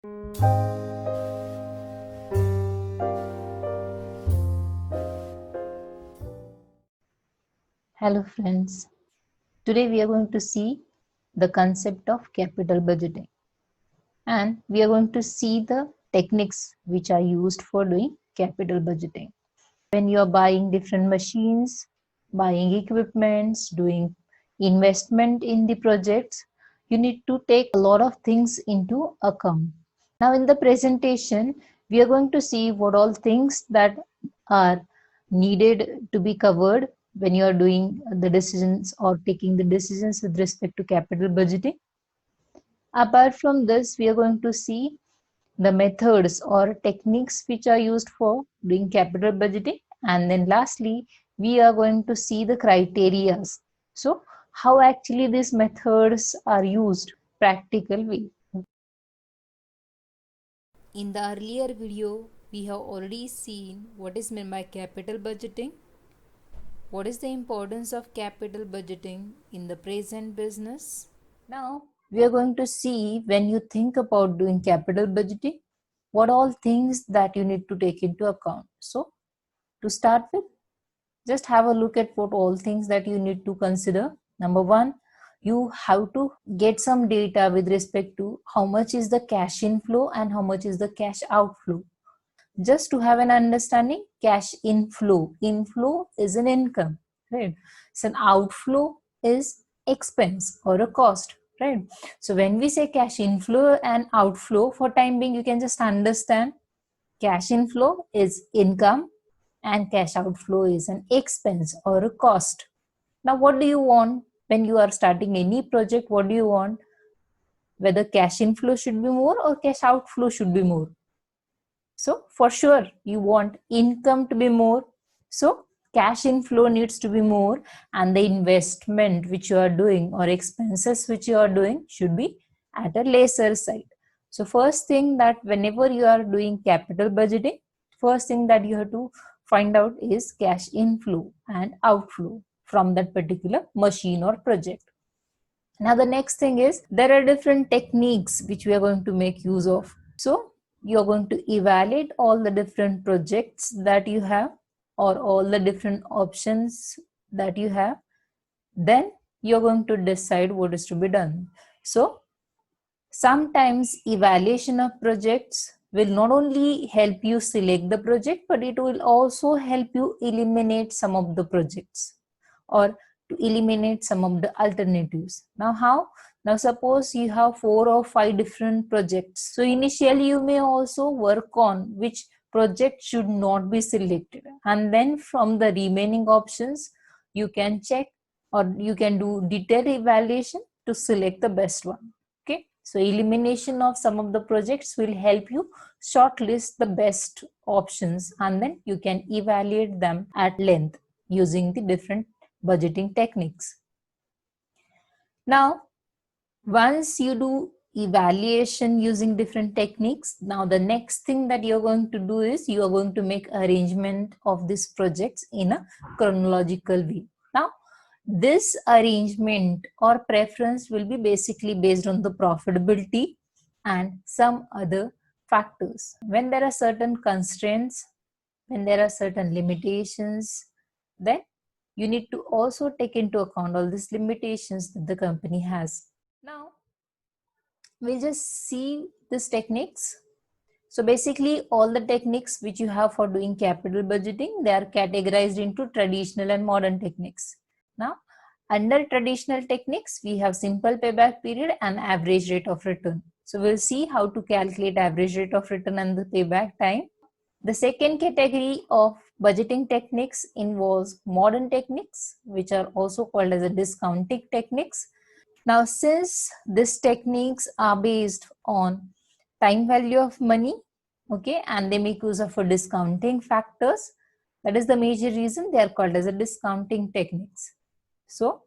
Hello friends, today we are going to see the concept of capital budgeting, and we are going to see the techniques which are used for doing capital budgeting. When you are buying different machines, buying equipments, doing investment in the projects, you need to take a lot of things into account. Now in the presentation, we are going to see what all things that are needed to be covered when you are doing the decisions or taking the decisions with respect to capital budgeting. Apart from this, we are going to see the methods or techniques which are used for doing capital budgeting, and then lastly we are going to see the criteria, so how actually these methods are used practical way. In the earlier video, we have already seen what is meant by capital budgeting, what is the importance of capital budgeting in the present business. Now we are going to see, when you think about doing capital budgeting, what all things that you need to take into account. So to start with, just have a look at what all things that you need to consider. Number one, you have to get some data with respect to how much is the cash inflow and how much is the cash outflow. Just to have an understanding, cash inflow is an income, right? So an outflow is expense or a cost, right? So when we say cash inflow and outflow, for time being you can just understand cash inflow is income and cash outflow is an expense or a cost. Now what do you want when you are starting any project? What do you want? Whether cash inflow should be more or cash outflow should be more? So for sure you want income to be more, so cash inflow needs to be more, and the investment which you are doing or expenses which you are doing should be at a lesser side. So first thing, that whenever you are doing capital budgeting, first thing that you have to find out is cash inflow and outflow from that particular machine or project. Now the next thing is, there are different techniques which we are going to make use of. So you're going to evaluate all the different projects that you have or all the different options that you have. Then you're going to decide what is to be done. So sometimes evaluation of projects will not only help you select the project, but it will also help you eliminate some of the projects or to eliminate some of the alternatives. Now how? Now suppose you have 4 or 5 different projects. So initially you may also work on which project should not be selected, and then from the remaining options you can check or you can do detailed evaluation to select the best one. Okay, so elimination of some of the projects will help you shortlist the best options, and then you can evaluate them at length using the different budgeting techniques. Now once you do evaluation using different techniques, now the next thing that you're going to do is you are going to make arrangement of these projects in a chronological way. Now this arrangement or preference will be basically based on the profitability and some other factors. When there are certain constraints, when there are certain limitations, then you need to also take into account all these limitations that the company has. Now we'll just see these techniques. So basically all the techniques which you have for doing capital budgeting, they are categorized into traditional and modern techniques. Now under traditional techniques, we have simple payback period and average rate of return. So we'll see how to calculate average rate of return and the payback time. The second category of budgeting techniques involves modern techniques, which are also called as a discounting techniques. Now, since these techniques are based on time value of money, okay, and they make use of a discounting factors, that is the major reason they are called as a discounting techniques. So,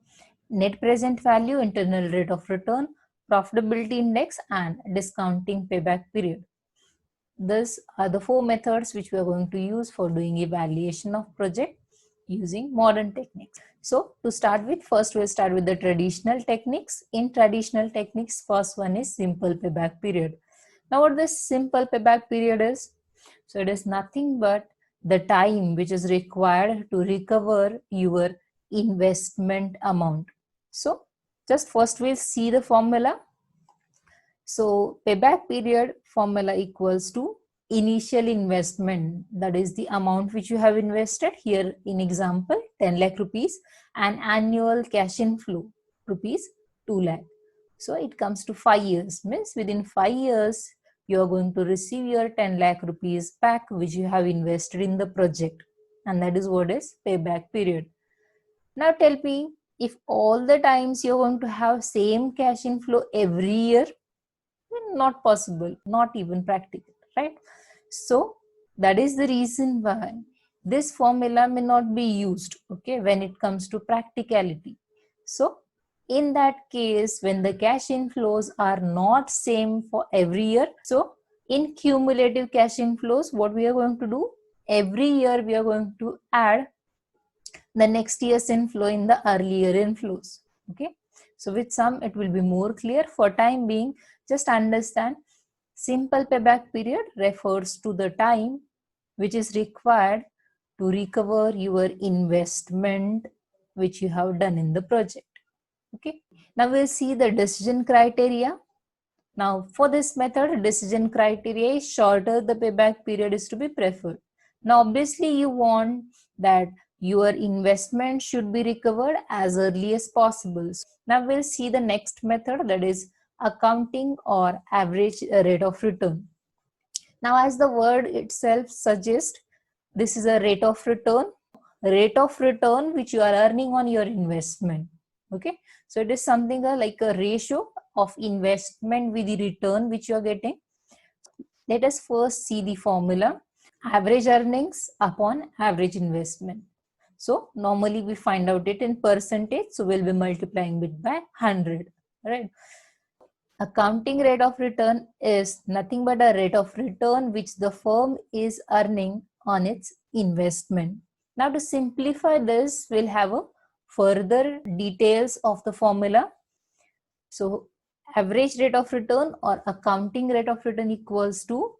net present value, internal rate of return, profitability index, and discounting payback period. These are the 4 methods which we are going to use for doing evaluation of project using modern techniques. So to start with, first we'll start with the traditional techniques. In traditional techniques, first one is simple payback period. Now what this simple payback period is? So it is nothing but the time which is required to recover your investment amount. So just first we'll see the formula. So payback period formula equals to initial investment, that is the amount which you have invested. Here in example 10 lakh rupees, and annual cash inflow rupees 2 lakh. So it comes to 5 years, means within 5 years you are going to receive your 10 lakh rupees back which you have invested in the project, and that is what is payback period. Now tell me, if all the times you're going to have same cash inflow every year, not possible, not even practical, right? So that is the reason why this formula may not be used, okay, when it comes to practicality. So in that case, when the cash inflows are not same for every year, so in cumulative cash inflows, what we are going to do, every year we are going to add the next year's inflow in the earlier inflows. Okay, so with some it will be more clear. For time being, just understand simple payback period refers to the time which is required to recover your investment which you have done in the project. Okay, now we'll see the decision criteria. Now for this method, decision criteria is shorter the payback period is to be preferred. Now obviously you want that your investment should be recovered as early as possible. Now we'll see the next method, that is accounting or average rate of return. Now as the word itself suggests, this is a rate of return which you are earning on your investment. Okay, so it is something like a ratio of investment with the return which you are getting. Let us first see the formula, average earnings upon average investment. So normally we find out it in percentage, so we'll be multiplying it by 100, right? Accounting rate of return is nothing but a rate of return which the firm is earning on its investment. Now to simplify this, we'll have a further details of the formula. So average rate of return or accounting rate of return equals to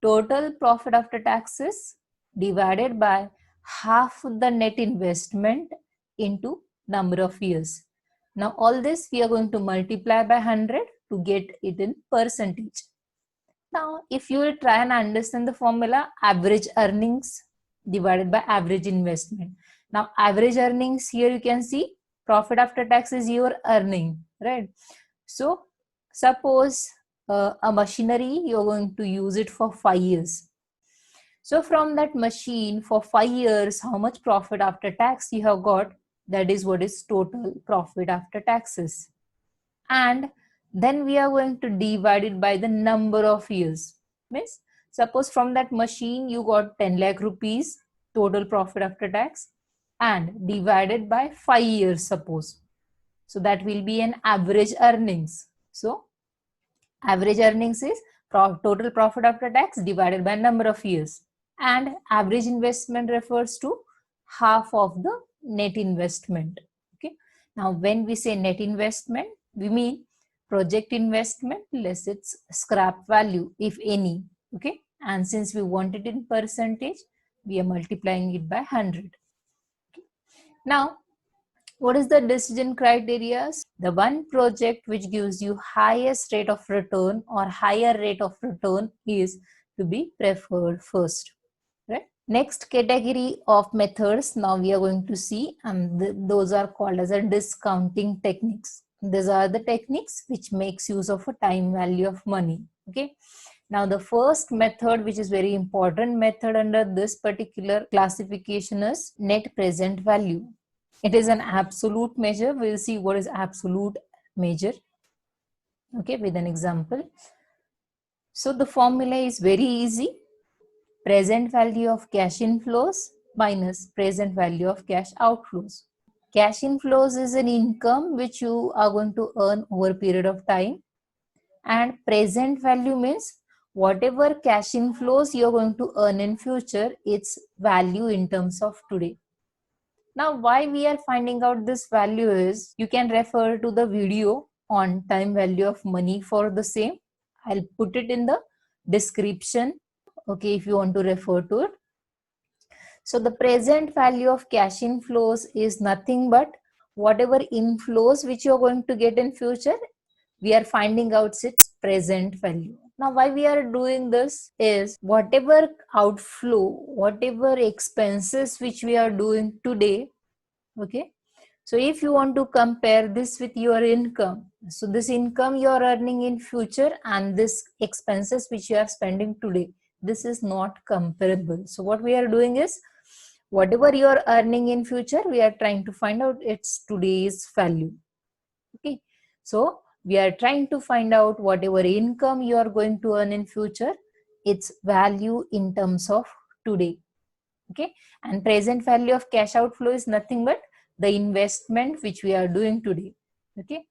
total profit after taxes divided by half the net investment into number of years. Now all this we are going to multiply by 100 to get it in percentage. Now if you will try and understand the formula, average earnings divided by average investment. Now average earnings, here you can see profit after tax is your earning, right? So suppose a machinery, you're going to use it for 5 years. So from that machine for 5 years, how much profit after tax you have got, that is what is total profit after taxes. And then we are going to divide it by the number of years. Means suppose from that machine you got 10 lakh rupees total profit after tax and divided by 5 years suppose. So that will be an average earnings. So average earnings is total profit after tax divided by number of years, and average investment refers to half of the net investment. Okay, now when we say net investment, we mean project investment less its scrap value, if any. Okay, and since we want it in percentage, we are multiplying it by 100. Okay. Now what is the decision criteria? The one project which gives you highest rate of return or higher rate of return is to be preferred first. Right? Next category of methods now we are going to see, and those are called as a discounting techniques. These are the techniques which makes use of a time value of money. Okay. Now the first method, which is very important method under this particular classification, is net present value. It is an absolute measure. We'll see what is absolute measure. Okay, with an example. So the formula is very easy. Present value of cash inflows minus present value of cash outflows. Cash inflows is an income which you are going to earn over a period of time. And present value means whatever cash inflows you're going to earn in future, its value in terms of today. Now, why we are finding out this value is, you can refer to the video on time value of money for the same. I'll put it in the description, okay, if you want to refer to it. So the present value of cash inflows is nothing but whatever inflows which you're going to get in future, we are finding out its present value. Now why we are doing this is whatever outflow, whatever expenses which we are doing today, okay, so if you want to compare this with your income, so this income you are earning in future and this expenses which you are spending today, this is not comparable. So what we are doing is whatever you are earning in future, we are trying to find out its today's value. Okay, so we are trying to find out whatever income you are going to earn in future, its value in terms of today. Okay, and present value of cash outflow is nothing but the investment which we are doing today. Okay,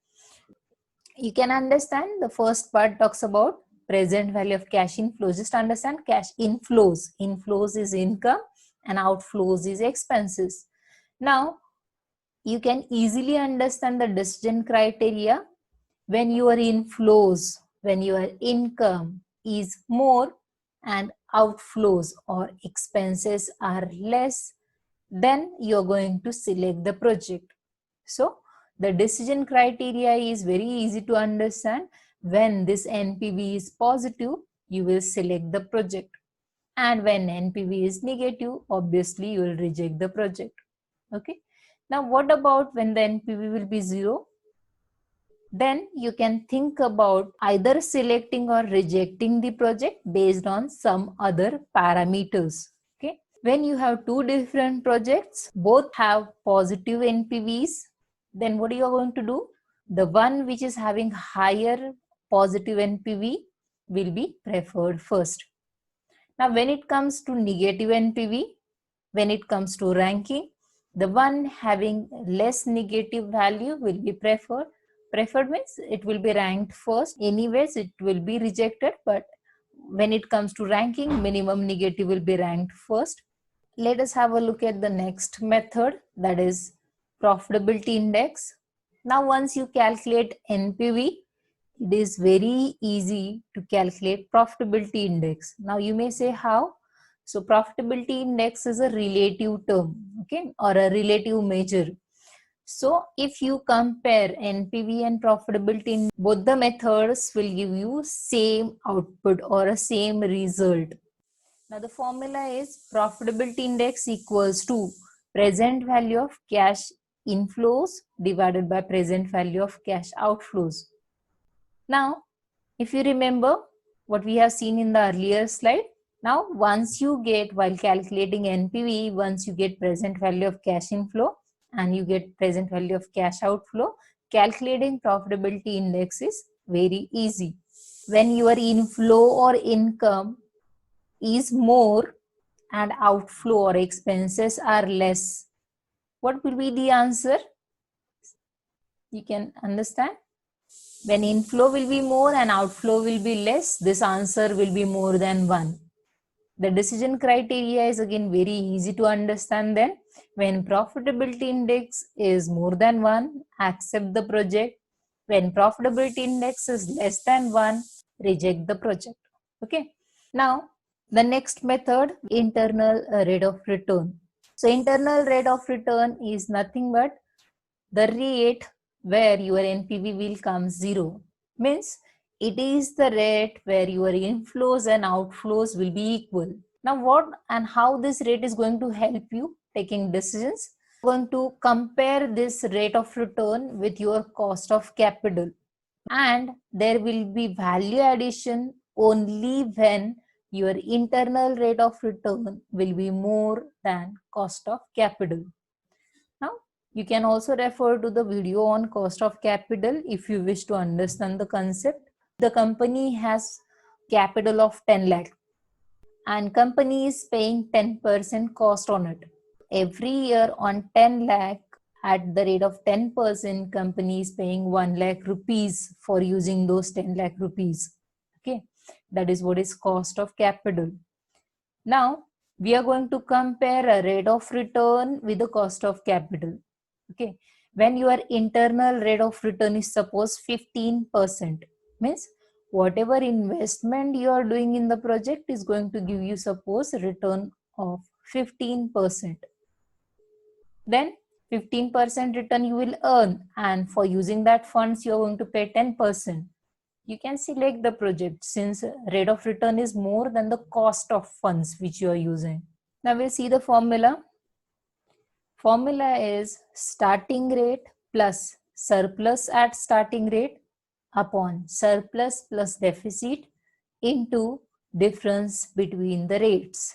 you can understand the first part talks about present value of cash inflows. Just understand cash inflows. Inflows is income and outflows is expenses. Now you can easily understand the decision criteria when your inflows, when your income is more and outflows or expenses are less, then you're going to select the project. So the decision criteria is very easy to understand. When this NPV is positive, you will select the project. And when NPV is negative, obviously you will reject the project. Okay. Now what about when the NPV will be 0? Then you can think about either selecting or rejecting the project based on some other parameters. Okay. When you have two different projects, both have positive NPVs, then what you are going to do? The one which is having higher positive NPV will be preferred first. Now, when it comes to negative NPV, when it comes to ranking, the one having less negative value will be preferred. Preferred means it will be ranked first. Anyways, it will be rejected, but when it comes to ranking, minimum negative will be ranked first. Let us have a look at the next method, that is profitability index. Now, once you calculate NPV, it is very easy to calculate profitability index. Now you may say how? So profitability index is a relative term, okay, or a relative measure. So if you compare NPV and profitability, both the methods will give you same output or a same result. Now the formula is profitability index equals to present value of cash inflows divided by present value of cash outflows. Now, if you remember what we have seen in the earlier slide, now once you get, while calculating NPV, once you get present value of cash inflow and you get present value of cash outflow, calculating profitability index is very easy. When your inflow or income is more and outflow or expenses are less, what will be the answer? You can understand. When inflow will be more and outflow will be less, this answer will be more than 1. The decision criteria is again very easy to understand then. When profitability index is more than 1, accept the project. When profitability index is less than 1, reject the project. Okay. Now, the next method, internal rate of return. So, internal rate of return is nothing but the rate where your NPV will come 0. Means it is the rate where your inflows and outflows will be equal. Now what and how this rate is going to help you taking decisions? Going to compare this rate of return with your cost of capital, and there will be value addition only when your internal rate of return will be more than cost of capital. Now you can also refer to the video on cost of capital if you wish to understand the concept. The company has capital of 10 lakh and company is paying 10% cost on it. Every year on 10 lakh at the rate of 10%, company is paying 1 lakh rupees for using those 10 lakh rupees. Okay, that is what is cost of capital. Now we are going to compare a rate of return with the cost of capital. Okay, when your internal rate of return is suppose 15%, means whatever investment you are doing in the project is going to give you, suppose, return of 15%. Then 15% return you will earn, and for using that funds you are going to pay 10%. You can select the project since rate of return is more than the cost of funds which you are using. Now we'll see the formula. Formula is starting rate plus surplus at starting rate upon surplus plus deficit into difference between the rates.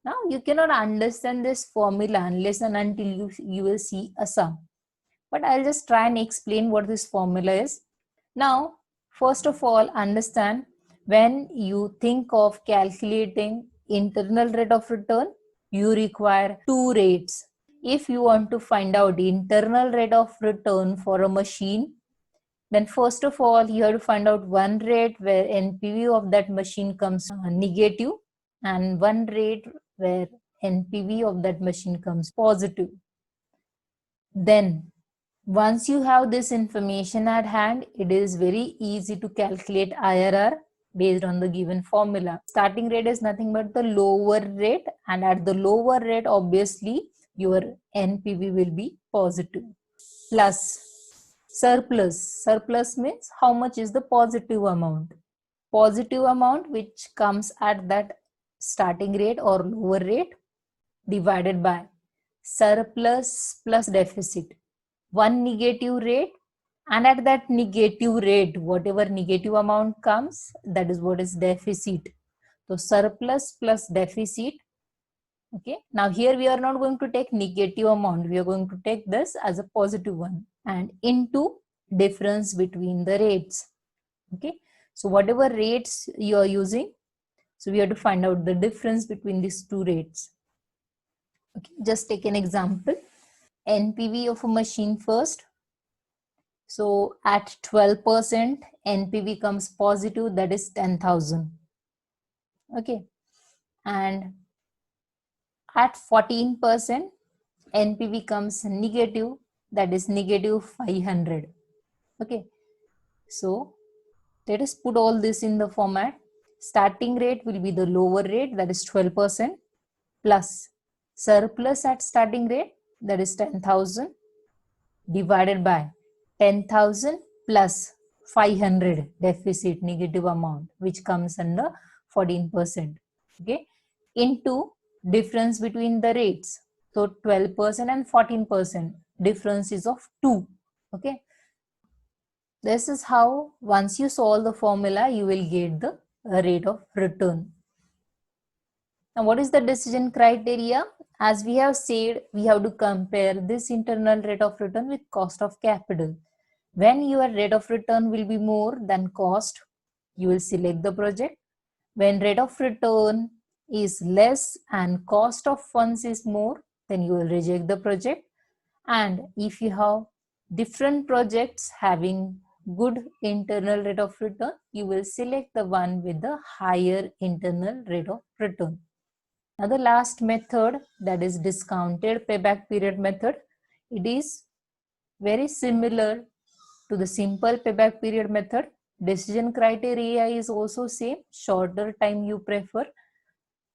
Now you cannot understand this formula unless and until you will see a sum. But I'll just try and explain what this formula is. Now, first of all, understand when you think of calculating internal rate of return, you require two rates. If you want to find out the internal rate of return for a machine, then first of all, you have to find out one rate where NPV of that machine comes negative and one rate where NPV of that machine comes positive. Then, once you have this information at hand, it is very easy to calculate IRR based on the given formula. Starting rate is nothing but the lower rate, and at the lower rate, obviously, your NPV will be positive. Plus surplus. Surplus means how much is the positive amount. Positive amount which comes at that starting rate or lower rate divided by surplus plus deficit. One negative rate, and at that negative rate, whatever negative amount comes, that is what is deficit. So surplus plus deficit. Okay, now here we are not going to take negative amount, we are going to take this as a positive one, and into difference between the rates. Okay, so whatever rates you are using, so we have to find out the difference between these two rates. Okay, just take an example. NPV of a machine first. So at 12%, NPV comes positive, that is 10,000. Okay, and at 14%, NPV comes negative, that is negative 500. Okay, so let us put all this in the format. Starting rate will be the lower rate, that is 12%, plus surplus at starting rate, that is 10,000, divided by 10,000 plus 500 deficit negative amount, which comes under 14%. Okay, into difference between the rates. So 12% and 14%, difference is of 2. Okay, this is how once you solve the formula, you will get the rate of return. Now, what is the decision criteria? As we have said, we have to compare this internal rate of return with cost of capital. When your rate of return will be more than cost, you will select the project. When rate of return is less and cost of funds is more, then you will reject the project. And if you have different projects having good internal rate of return, you will select the one with the higher internal rate of return. Now the last method, that is discounted payback period method. It is very similar to the simple payback period method. Decision criteria is also same, shorter time you prefer.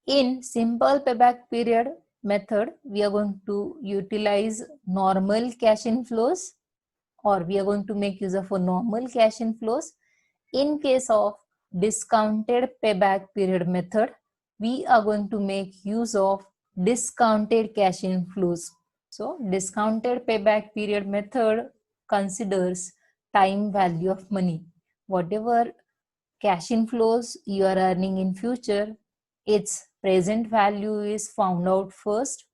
In simple payback period method, we are going to utilize normal cash inflows, or we are going to make use of a normal cash inflows. In case of discounted payback period method, we are going to make use of discounted cash inflows. So discounted payback period method considers time value of money. Whatever cash inflows you are earning in future, its present value is found out first.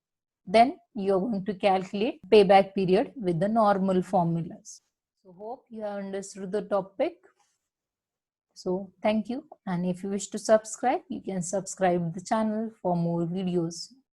Then you are going to calculate payback period with the normal formulas. So hope you have understood the topic. So thank you, and if you wish to subscribe, you can subscribe the channel for more videos.